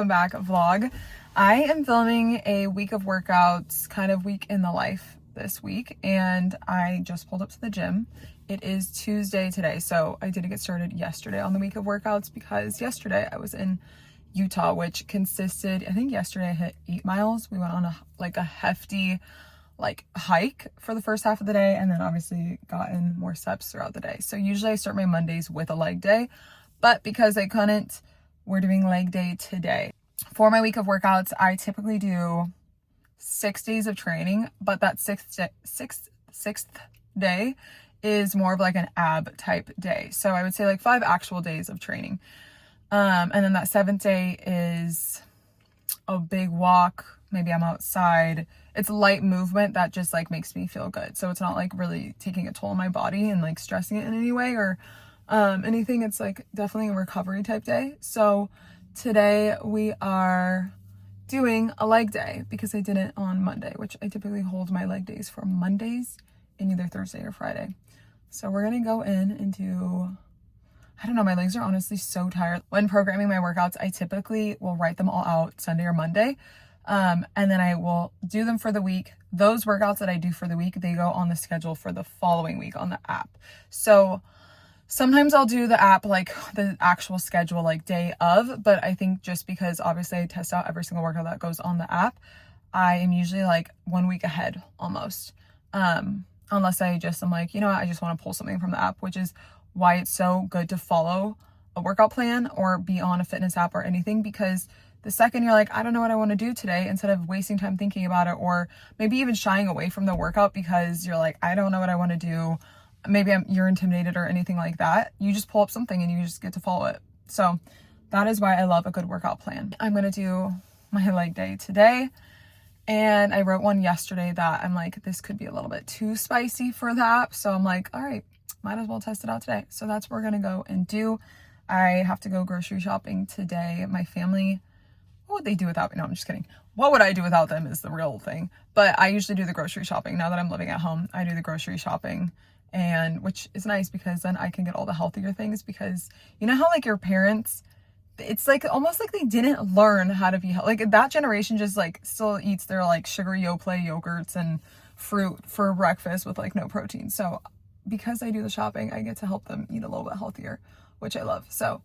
welcome back vlog. I am filming a week of workouts, kind of week in the life this week, and I just pulled up to the gym. It is Tuesday today, so I didn't get started yesterday on the week of workouts because yesterday I was in Utah, which consisted, I think yesterday I hit 8 miles. We went on a hefty hike for the first half of the day, and then obviously got in more steps throughout the day. So usually I start my Mondays with a leg day, but because I couldn't, we're doing leg day today. For my week of workouts, I typically do 6 days of training, but that sixth day is more of like an ab type day. So I would say like 5 actual days of training. And then that 7th day is a big walk. Maybe I'm outside. It's light movement that just like makes me feel good. So it's not like really taking a toll on my body and like stressing it in any way or anything. It's like definitely a recovery type day. So today we are doing a leg day because I did it on Monday, which I typically hold my leg days for Mondays and either Thursday or Friday. So we're gonna go in and do, I don't know, my legs are honestly so tired. When programming my workouts, I typically will write them all out Sunday or Monday. And then I will do them for the week. Those workouts that I do for the week, they go on the schedule for the following week on the app. So sometimes I'll do the app, like the actual schedule, like day of, but I think just because obviously I test out every single workout that goes on the app, I am usually like 1 week ahead almost. Unless I'm like, you know what, I just want to pull something from the app, which is why it's so good to follow a workout plan or be on a fitness app or anything, because the second you're like, I don't know what I want to do today, instead of wasting time thinking about it, or maybe even shying away from the workout because you're like, I don't know what I want to do, maybe you're intimidated or anything like that, you just pull up something and you just get to follow it. So that is why I love a good workout plan. I'm going to do my leg day today. And I wrote one yesterday that I'm like, this could be a little bit too spicy for the app. So I'm like, all right, might as well test it out today. So that's what we're going to go and do. I have to go grocery shopping today. My family, what would they do without me? No, I'm just kidding. What would I do without them is the real thing. But I usually do the grocery shopping. Now that I'm living at home, I do the grocery shopping, and which is nice because then I can get all the healthier things, because you know how like your parents, it's like almost like they didn't learn how to be healthy. Like that generation just like still eats their like sugary Yoplait yogurts and fruit for breakfast with like no protein. So because I do the shopping, I get to help them eat a little bit healthier, which I love. So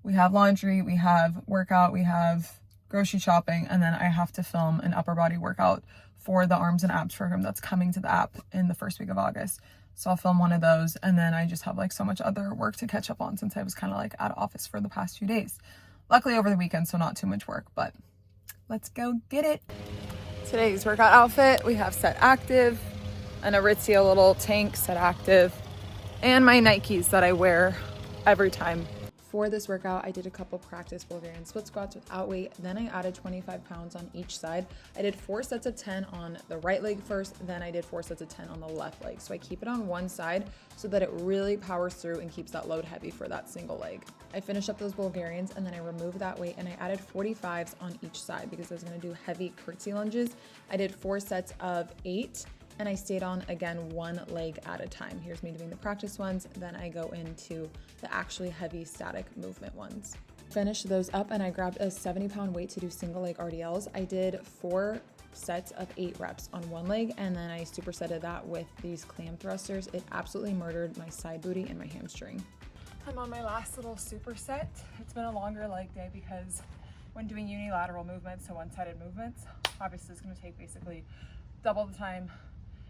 we have laundry, we have workout, we have grocery shopping, and then I have to film an upper body workout for the arms and abs program that's coming to the app in the first week of August. So I'll film one of those, and then I just have like so much other work to catch up on since I was kind of like out of office for the past few days. Luckily over the weekend, so not too much work, but let's go get it. Today's workout outfit, we have Set Active, an Aritzia little tank, Set Active, and my Nikes that I wear every time. For this workout, I did a couple practice Bulgarian split squats without weight. Then I added 25 pounds on each side. I did 4 sets of 10 on the right leg first, then I did 4 sets of 10 on the left leg. So I keep it on one side so that it really powers through and keeps that load heavy for that single leg. I finished up those Bulgarians, and then I removed that weight and I added 45s on each side because I was gonna do heavy curtsy lunges. I did 4 sets of 8. And I stayed on again 1 leg at a time. Here's me doing the practice ones, then I go into the actually heavy static movement ones. Finished those up and I grabbed a 70-pound weight to do single leg RDLs. I did 4 sets of 8 reps on 1 leg, and then I supersetted that with these clam thrusters. It absolutely murdered my side booty and my hamstring. I'm on my last little superset. It's been a longer leg day because when doing unilateral movements, so one-sided movements, obviously it's gonna take basically double the time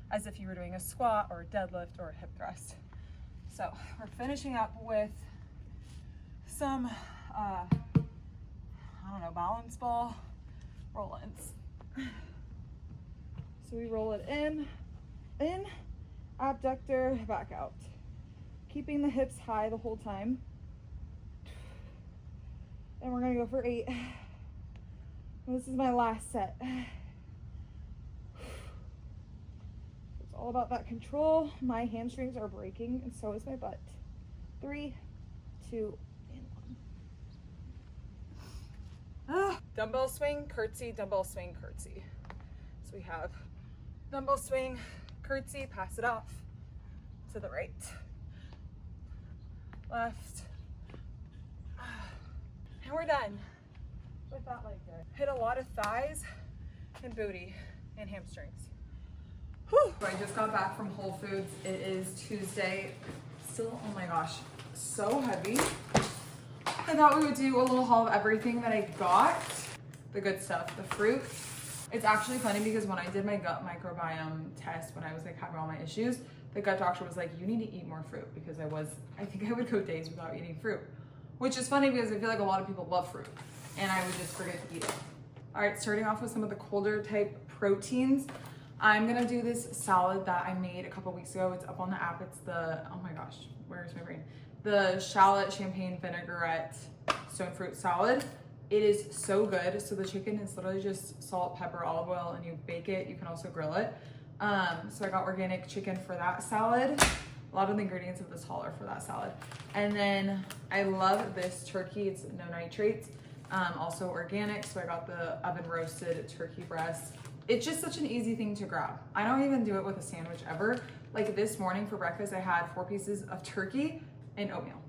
as if you were doing a squat or a deadlift or a hip thrust. So we're finishing up with some, I don't know, balance ball roll-ins. So we roll it in, abductor, back out. Keeping the hips high the whole time. And we're gonna go for 8. This is my last set. All about that control. My hamstrings are breaking and so is my butt. 3, 2, and 1. Dumbbell swing, curtsy, dumbbell swing, curtsy. So we have dumbbell swing, curtsy, pass it off to the right, left, and we're done. with that leg day. Hit a lot of thighs and booty and hamstrings. Whew. So I just got back from Whole Foods. It is Tuesday. Still, oh my gosh, so heavy. I thought we would do a little haul of everything that I got. The good stuff, the fruit. It's actually funny because when I did my gut microbiome test, when I was like having all my issues, the gut doctor was like, you need to eat more fruit, because I think I would go days without eating fruit, which is funny because I feel like a lot of people love fruit and I would just forget to eat it. All right, starting off with some of the colder type proteins. I'm gonna do this salad that I made a couple weeks ago. It's up on the app. It's the, oh my gosh, where's my brain? The shallot champagne vinaigrette stone fruit salad. It is so good. So the chicken is literally just salt, pepper, olive oil, and you bake it. You can also grill it. So I got organic chicken for that salad. A lot of the ingredients of this haul are for that salad. And then I love this turkey. It's no nitrates, also organic. So I got the oven roasted turkey breast. It's just such an easy thing to grab. I don't even do it with a sandwich ever. Like this morning for breakfast, I had 4 pieces of turkey and oatmeal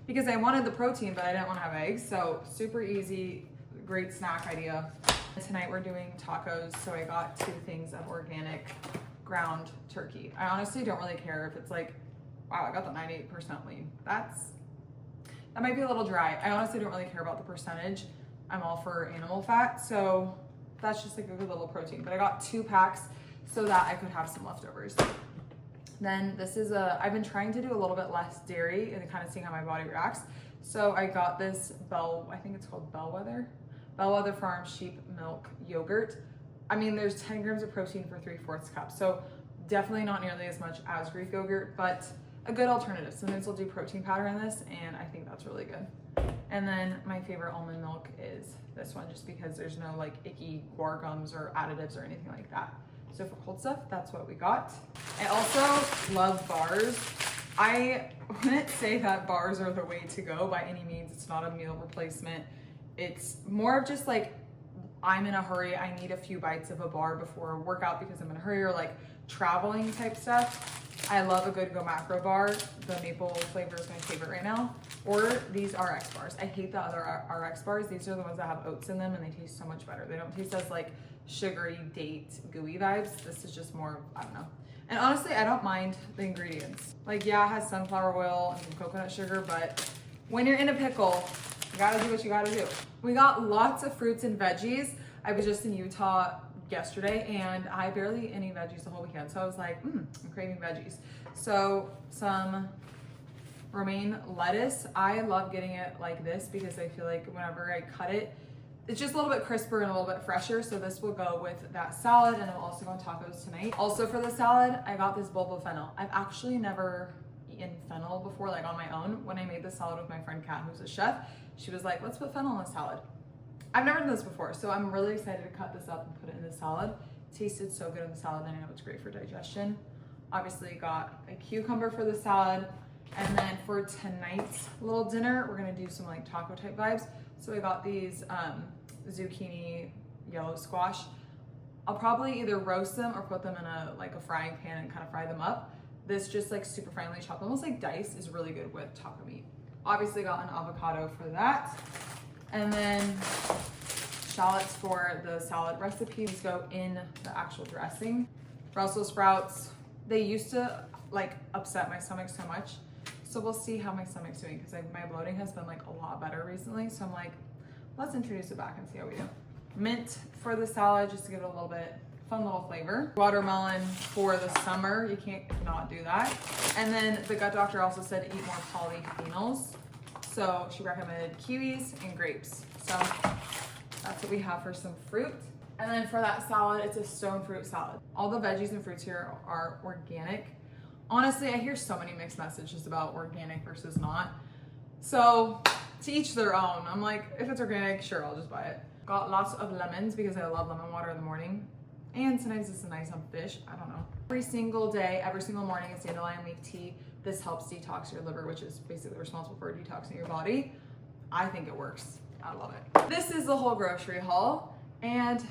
because I wanted the protein, but I didn't want to have eggs. So super easy, great snack idea. And tonight we're doing tacos. So I got 2 things of organic ground turkey. I honestly don't really care if it's like, wow, I got the 98% lean. That might be a little dry. I honestly don't really care about the percentage. I'm all for animal fat. So that's just like a good little protein. But I got 2 packs so that I could have some leftovers. Then this is I've been trying to do a little bit less dairy and kind of seeing how my body reacts. So I got this I think it's called Bellwether Farm sheep milk yogurt. I mean, there's 10 grams of protein for 3/4 cup. So definitely not nearly as much as Greek yogurt, but a good alternative. Sometimes we'll do protein powder in this, and I think that's really good. And then my favorite almond milk is this one, just because there's no like icky guar gums or additives or anything like that. So for cold stuff, that's what we got. I also love bars. I wouldn't say that bars are the way to go by any means. It's not a meal replacement. It's more of just like, I'm in a hurry, I need a few bites of a bar before a workout because I'm in a hurry, or like traveling type stuff. I love a good Go Macro bar. The maple flavor is my favorite right now. Or these RX bars. I hate the other RX bars. These are the ones that have oats in them and they taste so much better. They don't taste as like sugary, date, gooey vibes. This is just more, I don't know. And honestly, I don't mind the ingredients. Like, yeah, it has sunflower oil and some coconut sugar, but when you're in a pickle, you gotta do what you gotta do. We got lots of fruits and veggies. I was just in Utah yesterday and I barely ate any veggies the whole weekend. So I was like, I'm craving veggies. So some romaine lettuce. I love getting it like this because I feel like whenever I cut it, it's just a little bit crisper and a little bit fresher. So this will go with that salad, and it will also go on tacos tonight. Also for the salad, I got this bowl of fennel. I've actually never eaten fennel before, like on my own. When I made this salad with my friend Kat, who's a chef, she was like, let's put fennel in the salad. I've never done this before, so I'm really excited to cut this up and put it in the salad. It tasted so good in the salad, and I know it's great for digestion. Obviously got a cucumber for the salad. And then for tonight's little dinner, we're gonna do some like taco type vibes. So I got these zucchini yellow squash. I'll probably either roast them or put them in a frying pan and kind of fry them up. This just like super finely chopped, almost like dice, is really good with taco meat. Obviously got an avocado for that. And then shallots for the salad recipes go in the actual dressing. Brussels sprouts, they used to like upset my stomach so much. So we'll see how my stomach's doing, because my bloating has been like a lot better recently. So I'm like, let's introduce it back and see how we do. Mint for the salad, just to give it a little bit fun little flavor. Watermelon for the summer, you can't not do that. And then the gut doctor also said eat more polyphenols. So she recommended kiwis and grapes. So that's what we have for some fruit. And then for that salad, it's a stone fruit salad. All the veggies and fruits here are organic. Honestly, I hear so many mixed messages about organic versus not. So to each their own. I'm like, if it's organic, sure, I'll just buy it. Got lots of lemons because I love lemon water in the morning. And sometimes it's nice on fish, I don't know. Every single day, every single morning, it's dandelion leaf tea. This helps detox your liver, which is basically responsible for detoxing your body. I think it works. I love it. This is the whole grocery haul, and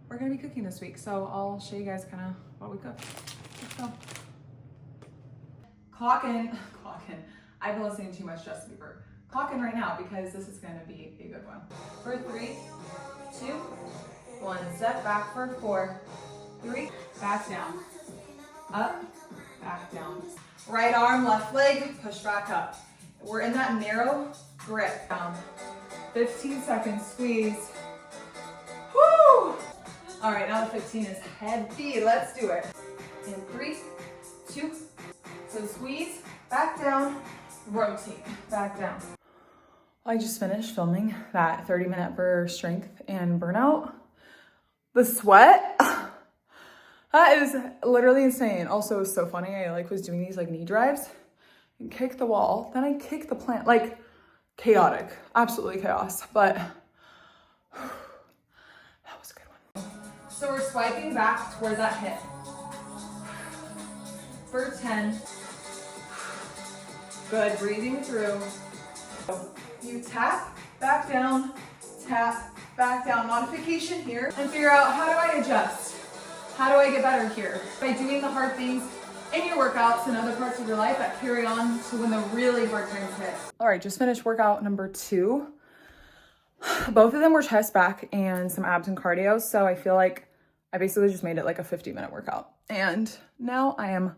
we're gonna be cooking this week, so I'll show you guys kind of what we cook. Let's go. Clock in. I've been listening to too much Justin Bieber. Clock in right now because this is gonna be a good one. For 3, 2, 1. Step back for 4, 3, back down. Up, back down. Right arm, left leg, push back up. We're in that narrow grip. Down. 15 seconds, squeeze. Woo! All right, now the 15 is heavy. Let's do it. In 3, 2, so squeeze, back down, rotate, back down. I just finished filming that 30-minute for strength and burnout. The sweat, that is literally insane. Also, it was so funny. I was doing these knee drives and kicked the wall. Then I kicked the plant, chaotic, absolutely chaos. But that was a good one. So we're swiping back toward that hip. For 10. Good, breathing through. You tap, back down, modification here, and figure out, how do I adjust? How do I get better here? By doing the hard things in your workouts and other parts of your life that carry on to when the really hard times hit. All right, just finished workout number 2. Both of them were chest, back, and some abs and cardio, so I feel like I basically just made it a 50-minute workout. And now I am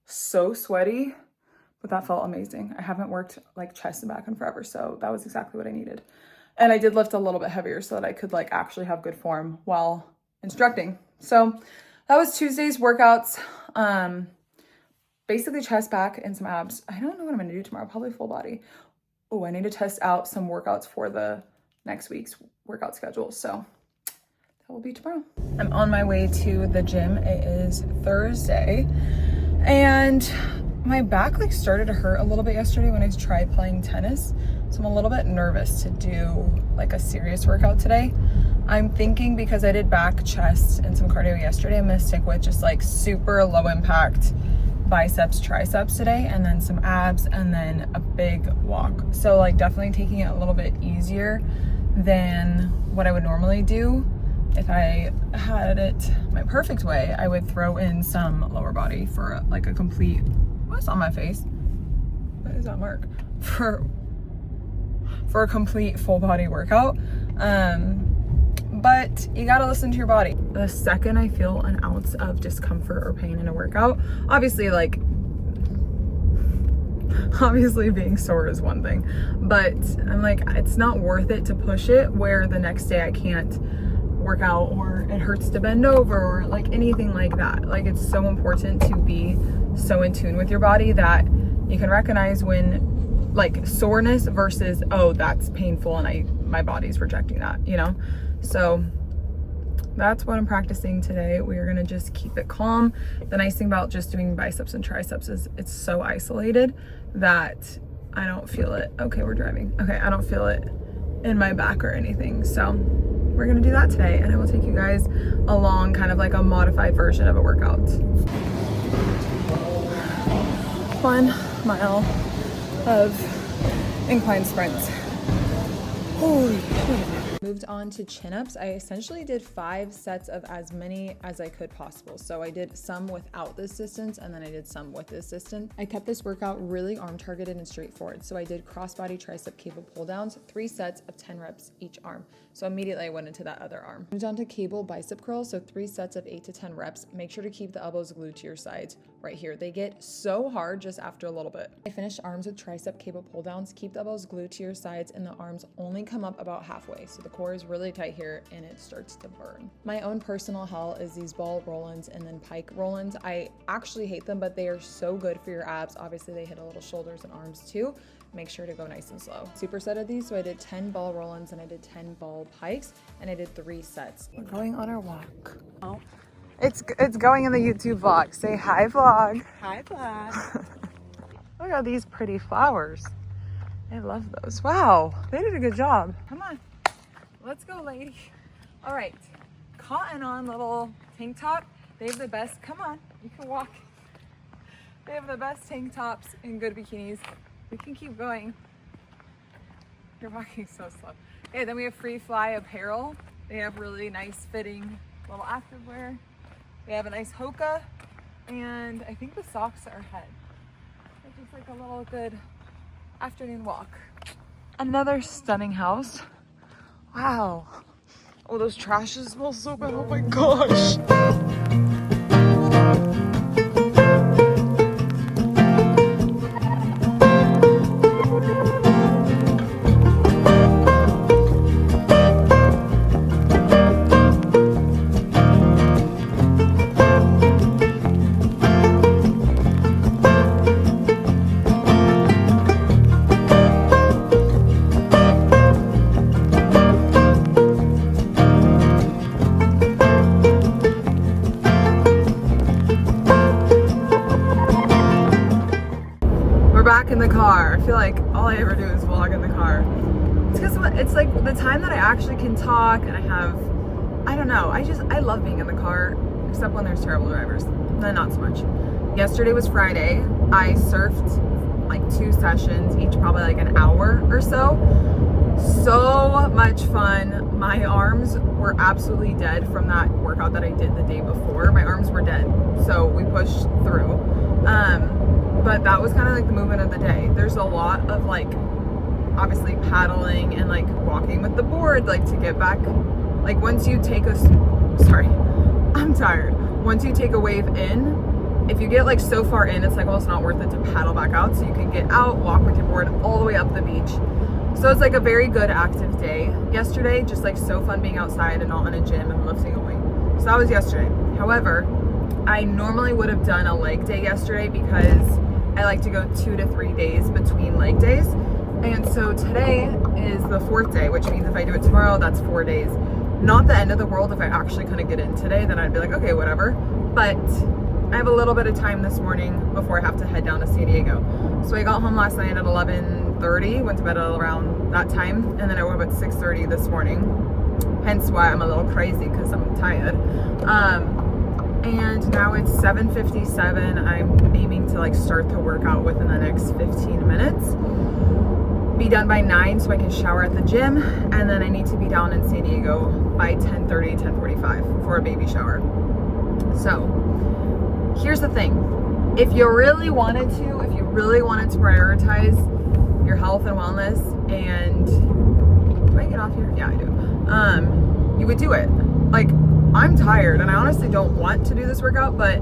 so sweaty, but that felt amazing. I haven't worked chest and back in forever, so that was exactly what I needed. And I did lift a little bit heavier so that I could actually have good form while instructing. So that was Tuesday's workouts. Basically chest, back, and some abs. I don't know what I'm gonna do tomorrow, probably full body. Oh, I need to test out some workouts for the next week's workout schedule. So that will be tomorrow. I'm on my way to the gym. It is Thursday, and my back started to hurt a little bit yesterday when I tried playing tennis. So I'm a little bit nervous to do a serious workout today. I'm thinking, because I did back, chest, and some cardio yesterday, I'm gonna stick with just super low impact biceps, triceps today, and then some abs, and then a big walk. So definitely taking it a little bit easier than what I would normally do. If I had it my perfect way, I would throw in some lower body for a complete, what's on my face? What is that mark? For a complete full body workout. But you gotta listen to your body. The second I feel an ounce of discomfort or pain in a workout, obviously being sore is one thing, but I'm it's not worth it to push it where the next day I can't work out, or it hurts to bend over, or anything like that. It's so important to be so in tune with your body that you can recognize when soreness versus, oh, that's painful and my body's rejecting that, So that's what I'm practicing today. We are gonna just keep it calm. The nice thing about just doing biceps and triceps is it's so isolated that I don't feel it. Okay, we're driving. Okay, I don't feel it in my back or anything. So we're gonna do that today, and I will take you guys along kind of a modified version of a workout. 1 mile of incline sprints. Holy shit. Moved on to chin-ups. I essentially did 5 sets of as many as I could possible. So I did some without the assistance, and then I did some with the assistance. I kept this workout really arm targeted and straightforward. So I did crossbody tricep cable pull downs, 3 sets of 10 reps each arm. So immediately I went into that other arm. Moved on to cable bicep curls. So 3 sets of 8 to 10 reps. Make sure to keep the elbows glued to your sides right here. They get so hard just after a little bit. I finished arms with tricep cable pull downs. Keep the elbows glued to your sides, and the arms only come up about halfway. So the core is really tight here and it starts to burn. My own personal hell is these ball roll-ins and then pike roll-ins. I actually hate them, but they are so good for your abs. Obviously they hit a little shoulders and arms too. Make sure to go nice and slow. Superset of these, so I did 10 ball roll-ins and I did 10 ball pikes, and I did 3 sets. We're going on our walk. Oh, it's going in the YouTube vlog. Say hi, vlog. Hi, vlog. Look at these pretty flowers. I love those. Wow, they did a good job. Come on. Let's go, lady. All right, cotton on little tank top. They have the best, come on, you can walk. They have the best tank tops and good bikinis. We can keep going. You're walking so slow. Okay, then we have Free Fly apparel. They have really nice fitting little activewear. They have a nice Hoka, and I think the socks are head. It's just a little good afternoon walk. Another stunning house. Wow. Oh, those trashes smell so bad. Oh my gosh. Back in the car. I feel like all I ever do is vlog in the car. It's because it's like the time that I actually can talk and I don't know, I love being in the car, except when there's terrible drivers. Then not so much. Yesterday was Friday. I surfed like 2 sessions, each probably like an hour or so. So much fun. My arms were absolutely dead from that workout that I did the day before. My arms were dead. So we pushed through. But that was kind of like the movement of the day. There's a lot of like, obviously paddling and like walking with the board, like to get back. Like once you take sorry, I'm tired. Once you take a wave in, if you get like so far in, it's like, well, it's not worth it to paddle back out. So you can get out, walk with your board all the way up the beach. So it's like a very good active day. Yesterday, just like so fun being outside and not in a gym and lifting a weight. So that was yesterday. However, I normally would have done a leg day yesterday because I like to go 2 to 3 days between leg days. And so today is the 4th day, which means if I do it tomorrow, that's 4 days. Not the end of the world. If I actually couldn't get in today, then I'd be like, okay, whatever. But I have a little bit of time this morning before I have to head down to San Diego. So I got home last night at 11:30, went to bed at around that time, and then I woke up at 6:30 this morning. Hence why I'm a little crazy, because I'm tired. And now it's 7:57. I'm aiming to like start the workout within the next 15 minutes. Be done by 9 so I can shower at the gym. And then I need to be down in San Diego by 10:30, 10:45 for a baby shower. So here's the thing. If you really wanted to prioritize your health and wellness and, do I get off here? Yeah, I do. You would do it. Like, I'm tired and I honestly don't want to do this workout, but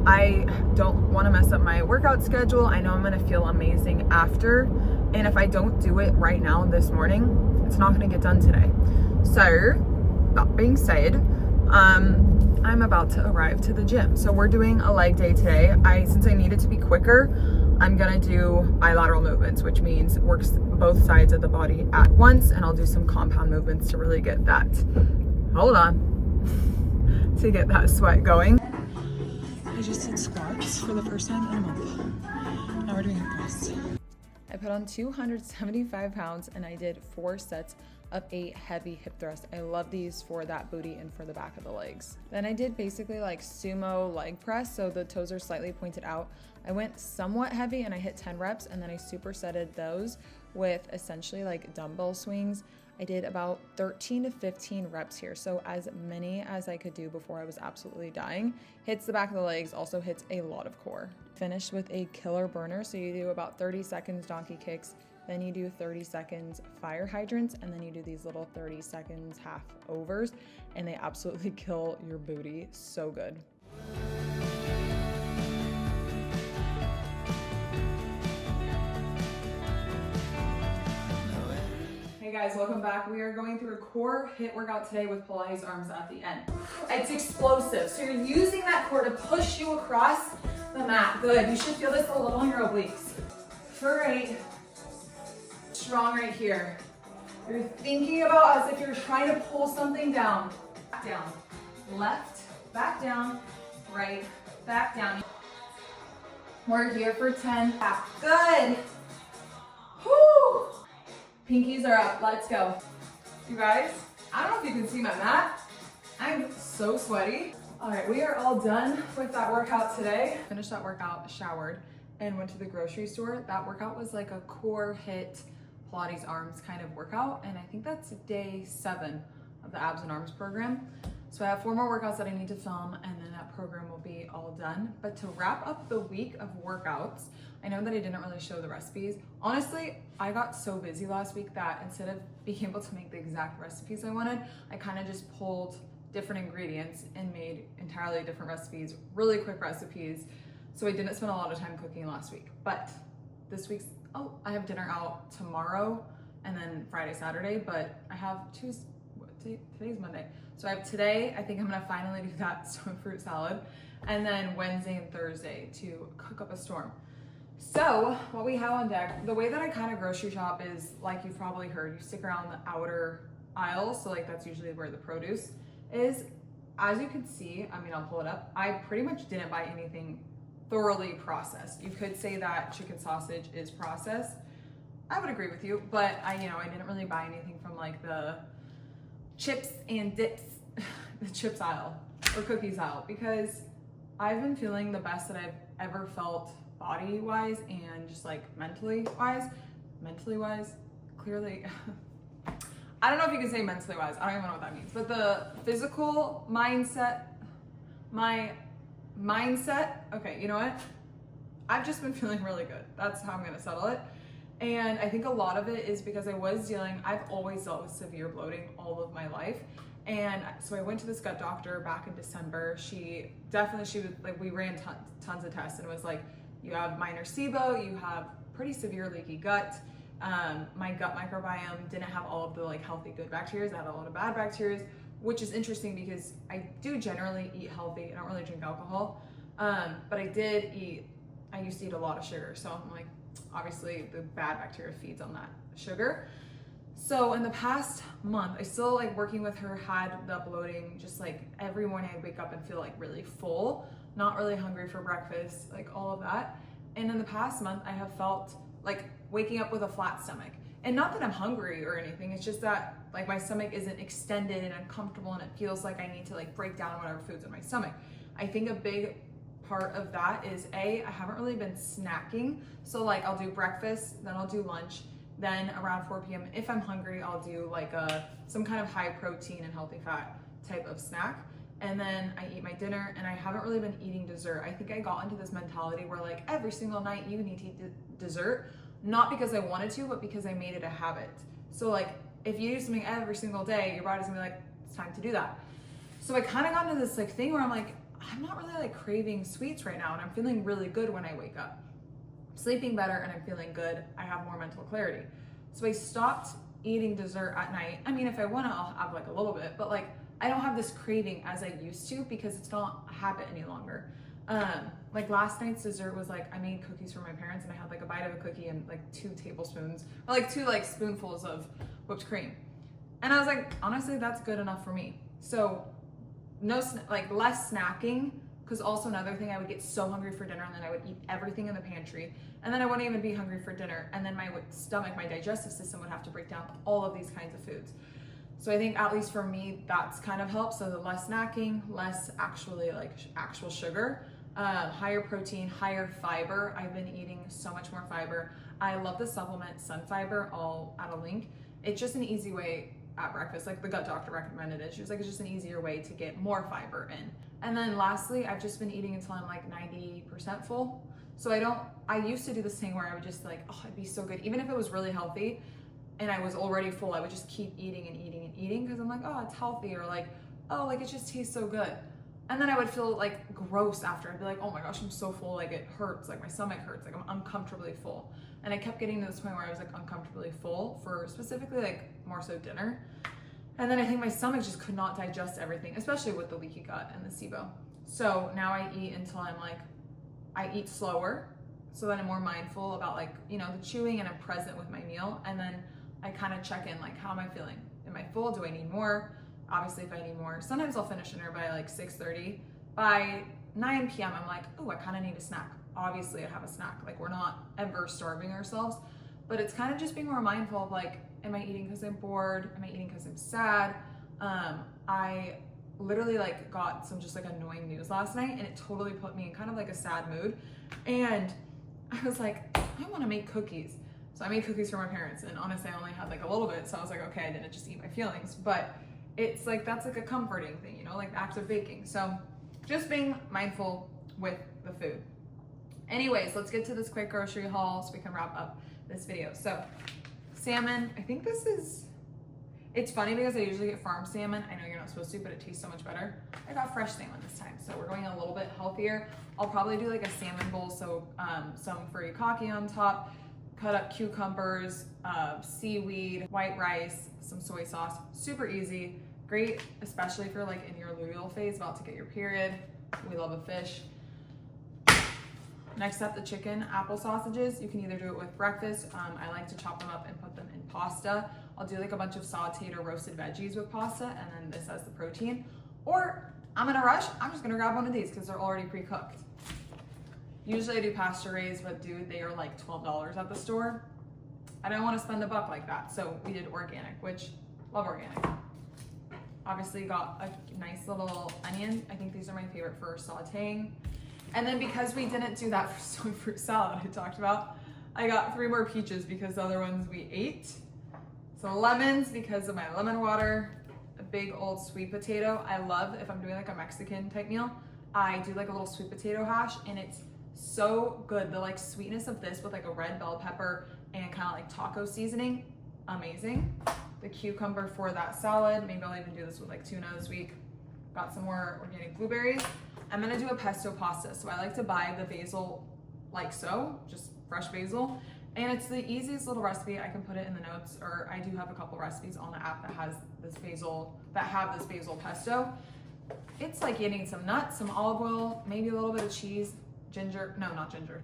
I don't want to mess up my workout schedule. I know I'm going to feel amazing after. And if I don't do it right now this morning, it's not going to get done today. So that being said, I'm about to arrive to the gym. So we're doing a leg day today. Since I need it to be quicker, I'm going to do bilateral movements, which means works both sides of the body at once. And I'll do some compound movements to really get that, hold on, to get that sweat going. I just did squats for the first time in a month. Now we're doing hip thrusts. I put on 275 pounds and I did 4 sets of 8 heavy hip thrusts. I love these for that booty and for the back of the legs. Then I did basically like sumo leg press, so the toes are slightly pointed out. I went somewhat heavy and I hit 10 reps and then I supersetted those with essentially like dumbbell swings. I did about 13 to 15 reps here, so as many as I could do before I was absolutely dying. Hits the back of the legs, also hits a lot of core. Finished with a killer burner, so you do about 30 seconds donkey kicks, then you do 30 seconds fire hydrants, and then you do these little 30 seconds half overs, and they absolutely kill your booty. So good. Hey guys, welcome back. We are going through a core HIIT workout today with Pilates arms at the end. It's explosive, so you're using that core to push you across the mat. Good, you should feel this a little in your obliques. Great. Strong right here. You're thinking about as if you're trying to pull something down. Back down, left, back down, right, back down. We're here for 10. Good. Whoo. Pinkies are up, let's go. You guys, I don't know if you can see my mat. I'm so sweaty. All right, we are all done with that workout today. Finished that workout, showered, and went to the grocery store. That workout was like a core HIIT Pilates arms kind of workout, and I think that's day 7 of the abs and arms program. So I have 4 more workouts that I need to film, and then that program will be all done. But to wrap up the week of workouts, I know that I didn't really show the recipes. Honestly, I got so busy last week that instead of being able to make the exact recipes I wanted, I kind of just pulled different ingredients and made entirely different recipes, really quick recipes. So I didn't spend a lot of time cooking last week. But this week's, I have dinner out tomorrow and then Friday, Saturday, but I have today's Monday. So I have today, I think I'm gonna finally do that stone fruit salad, and then Wednesday and Thursday to cook up a storm. So what we have on deck, the way that I kind of grocery shop is, like you've probably heard, you stick around the outer aisles. So like that's usually where the produce is. As you can see, I mean, I'll pull it up. I pretty much didn't buy anything thoroughly processed. You could say that chicken sausage is processed. I would agree with you, but I didn't really buy anything from like the chips and dips, the chips aisle or cookies aisle, because I've been feeling the best that I've ever felt body wise and just like mentally wise, clearly. I don't know if you can say mentally wise. I don't even know what that means, but the physical mindset, my mindset. Okay. You know what? I've just been feeling really good. That's how I'm going to settle it. And I think a lot of it is because I've always dealt with severe bloating all of my life. And so I went to this gut doctor back in December. She was like, we ran tons of tests, and it was like, you have minor SIBO, you have pretty severe leaky gut. My gut microbiome didn't have all of the like healthy good bacteria. I had a lot of bad bacteria, which is interesting because I do generally eat healthy. I don't really drink alcohol. But I used to eat a lot of sugar. So I'm like, obviously the bad bacteria feeds on that sugar. So in the past month, I still like working with her, had the bloating, just like every morning I'd wake up and feel like really full, not really hungry for breakfast, like all of that. And in the past month, I have felt like waking up with a flat stomach. And not that I'm hungry or anything, it's just that like my stomach isn't extended and uncomfortable, and it feels like I need to like break down whatever food's in my stomach. I think a big part of that is I haven't really been snacking. So like I'll do breakfast, then I'll do lunch, then around 4 p.m. if I'm hungry, I'll do like some kind of high protein and healthy fat type of snack. And then I eat my dinner, and I haven't really been eating dessert. I think I got into this mentality where like every single night you need to eat dessert, not because I wanted to, but because I made it a habit. So like if you do something every single day, your body's gonna be like, it's time to do that. So I kind of got into this like thing where I'm like, I'm not really like craving sweets right now, and I'm feeling really good when I wake up. I'm sleeping better and I'm feeling good. I have more mental clarity. So I stopped eating dessert at night. I mean, if I wanna, I'll have like a little bit, but like I don't have this craving as I used to because it's not a habit any longer. Like last night's dessert was like, I made cookies for my parents, and I had like a bite of a cookie and like 2 tablespoons, or like 2 like spoonfuls of whipped cream. And I was like, honestly, that's good enough for me. So less snacking, because also another thing, I would get so hungry for dinner, and then I would eat everything in the pantry, and then I wouldn't even be hungry for dinner, and then my stomach, my digestive system would have to break down all of these kinds of foods. So I think at least for me, that's kind of helped. So the less snacking, less actually like actual sugar, higher protein, higher fiber. I've been eating so much more fiber. I love the supplement Sun Fiber. I'll add a link. It's just an easy way at breakfast. Like the gut doctor recommended it. She was like, it's just an easier way to get more fiber in. And then lastly, I've just been eating until I'm like 90% full. So I used to do this thing where I would just like, oh, it'd be so good. Even if it was really healthy and I was already full, I would just keep eating and eating and eating because I'm like, oh, it's healthy, or like, oh, like it just tastes so good. And then I would feel like gross after. I'd be like, oh my gosh, I'm so full, like it hurts, like my stomach hurts, like I'm uncomfortably full. And I kept getting to this point where I was like uncomfortably full for specifically like more so dinner. And then I think my stomach just could not digest everything, especially with the leaky gut and the SIBO. So now I eat until I eat slower, so that I'm more mindful about like, the chewing, and I'm present with my meal. And then I kind of check in, like, how am I feeling? Am I full? Do I need more? Obviously, if I need more, sometimes I'll finish dinner by like 6:30. By 9 p.m., I'm like, oh, I kind of need a snack. Obviously, I have a snack. Like, we're not ever starving ourselves, but it's kind of just being more mindful of like, am I eating because I'm bored? Am I eating because I'm sad? I literally like got some just like annoying news last night, and it totally put me in kind of like a sad mood. And I was like, I want to make cookies. So I made cookies for my parents, and honestly, I only had like a little bit. So I was like, okay, I didn't just eat my feelings, but it's like, that's like a comforting thing, you know, like the act of baking. So just being mindful with the food. Anyways, let's get to this quick grocery haul so we can wrap up this video. So salmon, I think this is, it's funny because I usually get farm salmon. I know you're not supposed to, but it tastes so much better. I got fresh salmon this time, so we're going a little bit healthier. I'll probably do like a salmon bowl, so some furikake on top, cut up cucumbers, seaweed, white rice, some soy sauce. Super easy, great, especially if you're like in your luteal phase, about to get your period. We love a fish. Next up, the chicken apple sausages. You can either do it with breakfast. I like to chop them up and put them in pasta. I'll do like a bunch of sauteed or roasted veggies with pasta, and then this has the protein. Or I'm in a rush, I'm just gonna grab one of these because they're already pre-cooked. Usually I do pasture raised, but dude, they are like $12 at the store. I don't want to spend $1 like that, so we did organic, which love organic. Obviously got a nice little onion. I think these are my favorite for sauteing. And then because we didn't do that for soy fruit salad I talked about, I got 3 more peaches because the other ones we ate. Some lemons because of my lemon water, a big old sweet potato. I love, if I'm doing like a Mexican type meal, I do like a little sweet potato hash, and it's so good. The like sweetness of this with like a red bell pepper and kind of like taco seasoning, amazing. The cucumber for that salad. Maybe I'll even do this with like tuna this week. Got some more organic blueberries. I'm gonna do a pesto pasta. So I like to buy the basil like so, just fresh basil. And it's the easiest little recipe. I can put it in the notes, or I do have a couple recipes on the app that has this basil, that have this basil pesto. It's like eating some nuts, some olive oil, maybe a little bit of cheese, ginger, no, not ginger,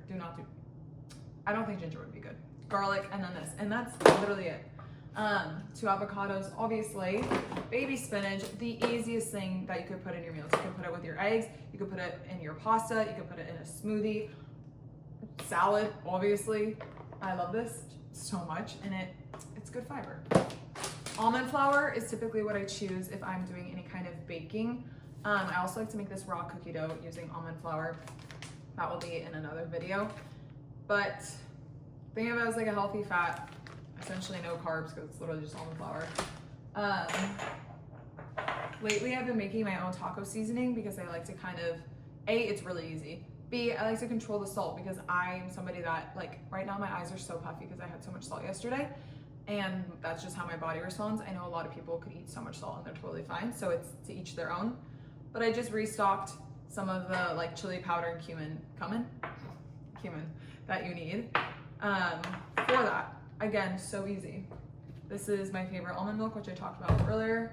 I don't think ginger would be good. Garlic, and then this, and that's literally it. 2 avocados, obviously, baby spinach, the easiest thing that you could put in your meals. You can put it with your eggs, you could put it in your pasta, you could put it in a smoothie, salad, obviously. I love this so much, and it's good fiber. Almond flour is typically what I choose if I'm doing any kind of baking. I also like to make this raw cookie dough using almond flour. That will be in another video. But think of it as like a healthy fat, essentially no carbs because it's literally just almond flour. Lately I've been making my own taco seasoning because I like to kind of, A, it's really easy. B, I like to control the salt because I'm somebody that, like, right now my eyes are so puffy because I had so much salt yesterday, and that's just how my body responds. I know a lot of people could eat so much salt and they're totally fine, so it's to each their own. But I just restocked some of the like chili powder and cumin that you need for that. Again, so easy. This is my favorite almond milk, which I talked about earlier.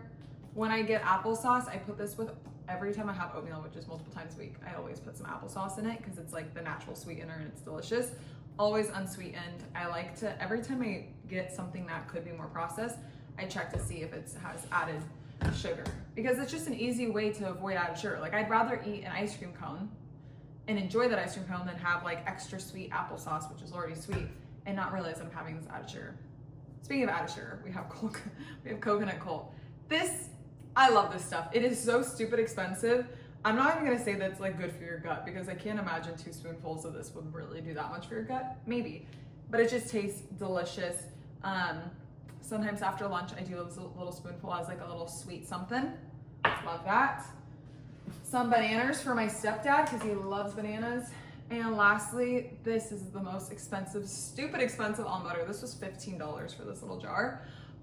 When I get applesauce, I put this with every time I have oatmeal, which is multiple times a week. I always put some applesauce in it because it's like the natural sweetener and it's delicious. Always unsweetened. I like to, every time I get something that could be more processed, I check to see if it has added sugar, because it's just an easy way to avoid added sugar. Like, I'd rather eat an ice cream cone and enjoy that ice cream cone than have like extra sweet applesauce, which is already sweet, and not realize I'm having this added sugar. Speaking of added sugar, we have coconut coal. This, I love this stuff. It is so stupid expensive. I'm not even gonna say that it's like good for your gut, because I can't imagine 2 spoonfuls of this would really do that much for your gut. Maybe, but it just tastes delicious. Sometimes after lunch, I do a little spoonful as like a little sweet something. Love that. Some bananas for my stepdad because he loves bananas. And lastly, this is the most expensive, stupid expensive almond butter. This was $15 for this little jar,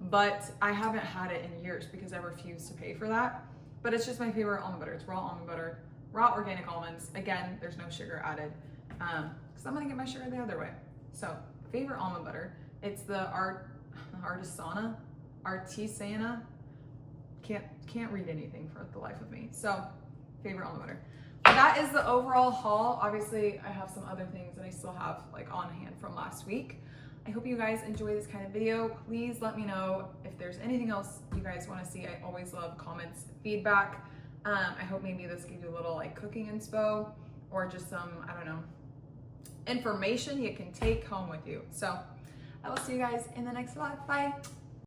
but I haven't had it in years because I refuse to pay for that. But it's just my favorite almond butter. It's raw almond butter, raw organic almonds. Again, there's no sugar added because I'm gonna get my sugar the other way. So favorite almond butter. It's the Artisana. Can't read anything for the life of me. So favorite almond butter. That is the overall haul. Obviously, I have some other things that I still have like on hand from last week. I hope you guys enjoy this kind of video. Please let me know if there's anything else you guys want to see. I always love comments, feedback. I hope maybe this gives you a little like cooking inspo, or just some, I don't know, information you can take home with you. So I will see you guys in the next vlog. Bye.